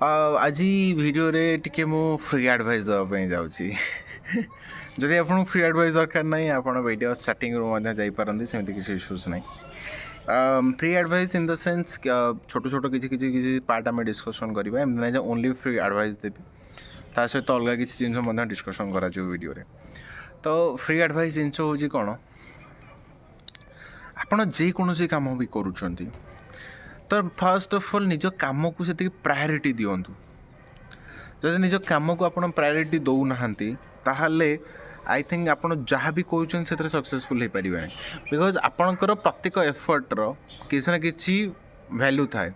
आज भिडियो टिके मु फ्री एडवाइस देवाई जाऊँगी जदि आपको फ्री एडवाइस दरकार ना आप वीडियो स्टार्टिंग जापारती सेमती किसी इश्यूज ना free advice in the sense छोट छोट किसी पार्ट आम डिस्कसन करवा एमती ना ओनली फ्री एडवाइस देवी ता सहित अलग किसी जिन डिस्कसन कर वीडियो तो फ्री एडवाइस जिन हूँ कौन आपड़ जेकोसी कम भी करुँच तो फास्ट ऑफ ऑल निज कम को से प्रायोरिटी दिंतु जब निज कम को आप प्रायोरिटी दौना ताहले आई थिंक आप जहाँ भी कहते से सक्सेसफुल हो पारे बिकज आपणकर प्रत्येक एफर्टर किसी ना कि वैल्यू थाए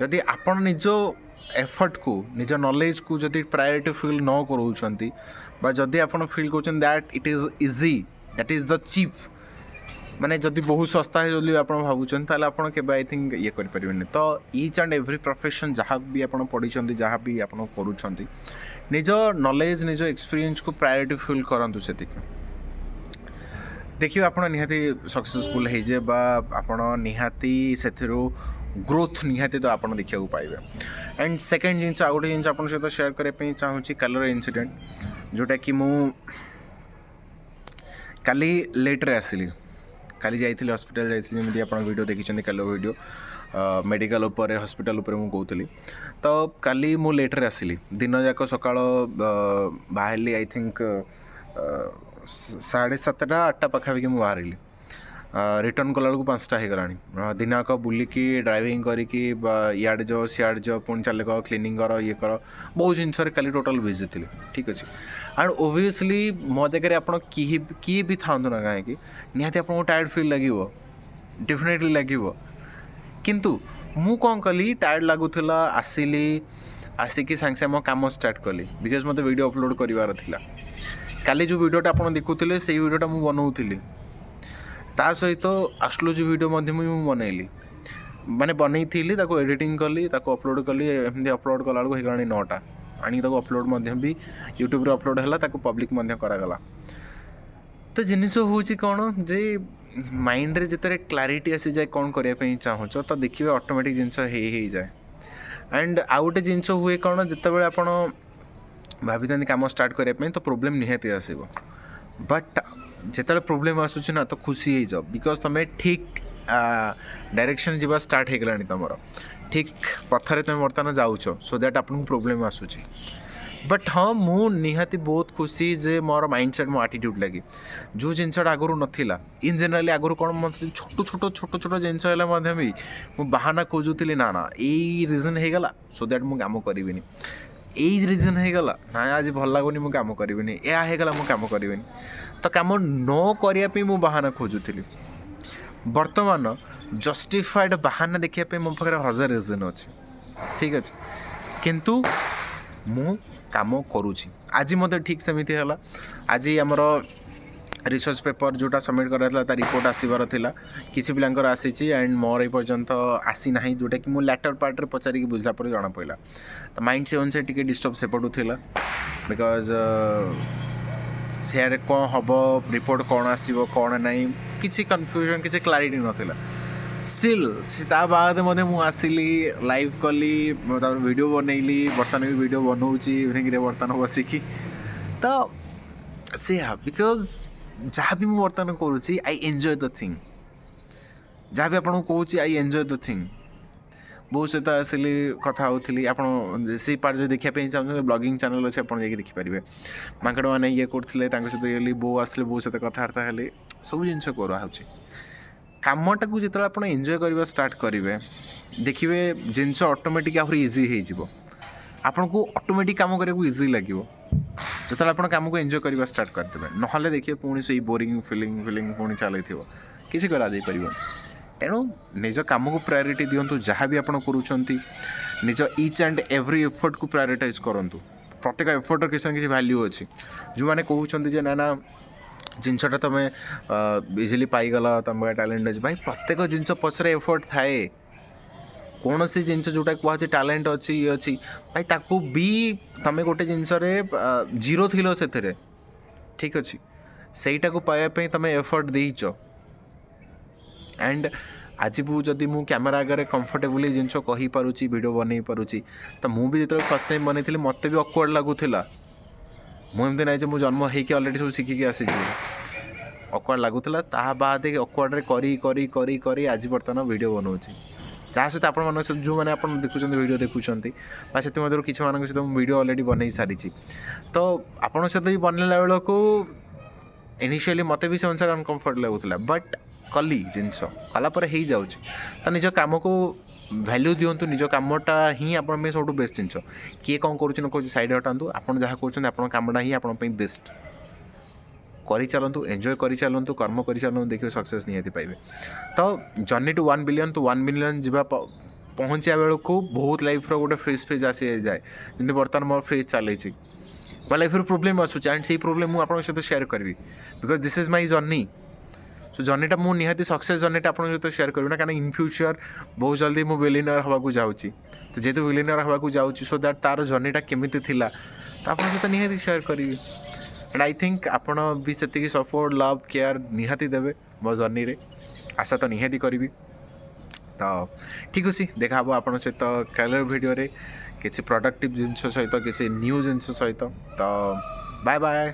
जदि आपण निज एफर्ट को निज नॉलेज को जदि प्रायोरिटी फिल न करों जदि आप फिल कर that it is easy that is the cheap माने जदि बहुत सस्ता है जल्दी आप भावुं आप आई थिंक ये करें तो ईच एंड एव्री प्रोफेशन जहाँ भी आप पढ़ी जहाँ भी आप करुँच निज नॉलेज निज एक्सपीरियंस को प्रायोरिटी फिल करूँ से देखिए आप निहाती सक्सेसफुल होजे आप निहाती से ग्रोथ निहाती तो आप देखा पाइबे एंड सेकेंड जिन आ गए जिन आप सहित शेयर करने चाहूँगी कलर इनसीडेंट जोटा कि मु काली लेट्रे आसली काली जाइए हॉस्पिटल जाइए जमी आप वीडियो देखी कल वीडियो मेडिकल उपर हॉस्पिटल उपर मु कहूली तो काली मु लेट्रे आसली दिन जाक सका बाहर आई थिंक 7:30 8टा पाखापाखि मुझे बाहर रिटर्न कला बेलू 5टा हो गला दिन जाक बुलिकी ड्राइविंग करके इे जाओ सियाड़ जाओ पुणी चल क्लीनिंग कर ये कर बहुत जिनस काली टोटाल बिजी थी ठीक अच्छे एंड ओबियसली मो जगह आप किए भी था ना कहीं निहाती आपको टायर्ड फील लगे डेफिनेटली लगे किंतु मु कौन कली टायर्ड लगुला आसिली आसिकी सागे सागे मो कम स्टार्ट कली बिकज मत वीडियो अपलोड करार था काली जो वीडियोटा आप देखुले से वीडियोटा मुझे बनाऊली ता सहित एस्ट्रोलॉजी वीडियो मुझे बनैली माने बनई एडिटिंग कली अपलोड कली एमती अपलोड कला हो गला 9टा आनी अपलोड भी यूट्यूब अपलोड है पब्लिक करागला तो जिनस हूँ कौन जे माइंड रे जिते क्लारिटी आसी जाए कौन करने चाहूँ तो देखिए ऑटोमेटिक जिनस हो जाए एंड आउ गोटे जिनस हुए कौन जिते आप भाभी था कम स्टार्ट करने तो प्रोब्लेम निहाती आसो बट जिते प्रोब्लेम आसूँ ना तो खुशी हो जाओ बिकज तुम ठीक डायरेक्शन जीवा स्टार्ट हो गला तुम ठीक पथरे तुम बर्तमान जाऊच सो दैट आपको प्रोब्लेम आसूँ बट हाँ मु निहाती बहुत खुशी जे मोर माइंडसेट मो आटीट्यूड लगी जो जिनसा आगुरी नाला इन जेनराली आगुरी कौन मतलब छोट छोट छोट छोट जिनस भी मुझे बाहाना खोजुली ना ना यही रिजन हो गला सो दैट मुझे कम करी यही रिजन हो गला ना आज भल लगुनि मुझे कम करी या होगा मुझे कम करी तो कम न करने मुझे बाहाना खोजुली बर्तमान जस्टिफाइड बाहाना देखापी मो पाखे 1000 रिजन अच्छे ठीक अच्छे किंतु मु काम करुँची आज मत ठीक सेमती है आज आमर रिसर्च पेपर जोटा सबमिट कराला रिपोर्ट आसबार था किसी पिलांकर आसी एंड मोर ए पर्यंत आसी ना जोटा कि मुझे लैटर पार्ट रे पचारिक बुझला पर जना पड़ा तो माइंड से अनुसार टी डिस्टर्ब सेपटू था बिकज सियाड़े कौन हम रिपोर्ट कौन आसो कौन ना किसी कन्फ्यूजन किसी क्लारिटी नाला स्टिल बाद मुझे आसली लाइव कली वीडियो बनैली बर्तमान भी वीडियो बनाऊँगी इवनिंग बर्तमान बसिकी तो से बिकज जहाँ भी मुझे बर्तमान करुँची आई एंजॉय द थिंग जहाँ भी आपको कहूँ आई एंजॉय द थिंग बहुत सहित आसली कथा होती आप पार्ट जो देखापी चाहते ब्लॉगिंग चैनल अच्छे आप देखिपारे मांकड़ मैंने ये करते सहित बो आसते बो सहित कथबार्ता हेली सब जिन कराऊँच कामटा को जो आप एंजॉय करवा स्टार्ट करेंगे देखिए जिनस ऑटोमेटिक आहरी इजी हो आपन को ऑटोमेटिक काम करने को इजी लगे जो आप कम को एंजॉय करवा स्टार्ट करदे ना देखिए पुणी से बोरिंग फिलिंग पुणी चल किसी कर तेणु निज कम को प्रायोरिटी दिंतु जहाँ भी आप निज ईच एंड एव्री एफर्ट को प्रायोरिटाइज करूँ प्रत्येक एफर्टर किसी न किसी वैल्यू अच्छी जो मैंने कहते ना ना जिनसटा तुम इजिली पाईगल तुम टैलेंट अच्छे भाई प्रत्येक जिनस पचर एफर्ट थाए कौन सी जिनस जोटा कहुचे टैलेंट अच्छी ये अच्छी भाई ताकू भी तुम गोटे जिनस जीरो थिलो से ठीक अच्छे सहीटा को पाइबा तुम एफर्ट देच एंड आज भी जदि मु कैमेरा आगे कंफर्टेबली जिनस कही पारुची वीडियो बनै पारुची तो मु भी जो फर्स्ट टाइम बनई मत भी ऑकवर्ड लगुला मुझे ना मुझे जन्म होगी अलरेडी सब शिखिकी आसी ऑकवर्ड लगुला ता बाद ऑकवर्ड करी करी करी करी आज बर्तमान वीडियो बनाऊँ जहाँ सहित आप जो मैंने आप देखुं वीडियो देखुं से किसी मान सहित वीडियो अलरेडी बन सारी तो आपण सहित भी बनला बेलू इनिशियली मत भी से अनुसार अनकंफर्ट लगुला बट कली जिनस कलापर हो जाऊँगी तो निज कम को भैल्यू दिंतु निज कमटा ही आप सब बेस्ट जिनस किए कौन कर साइड हटातु आप जहाँ कर कमटा ही आप बेस्ट करी चलतु एंजॉय करी चलतु कर्म करी चलतु देखिए सक्सेस निहाती पाइबे तो जर्नी टू 1 बिलियन तो 1 मिलियन जीवा पहुँचा बेलू बहुत लाइफ गोटे फेज फेज आसी जाए जमी बर्तमान मोर फेज चली मो लाइफ प्रोब्लेम आसूँ एंड से प्रोब्लेम मुझे आपको सहित शेयर करी because this is my journey so जर्नीटा मुझे निहाती सक्सेस जर्नीटा आप सहित शेयर करी ना कहीं इन फ्यूचर बहुत जल्दी मुझे विलियनर हवाक जाऊँगी तो जेहेतु विलियनर हवाक जाऊँगी सो दैट तार जर्नीटा केमिति थिला तो आप सहित निहाती शेयर करी एंड आई थिंक आपण भी से सपोर्ट लव केयर निहाती देवे मो जर्नी रे आशा तो निहाती करी तो ठीक अच्छे देखा आप सहित कलर वीडियो रे किसी प्रोडक्टिव जिनस सहित किसी न्यू जिनस सहित तो बाय बाय।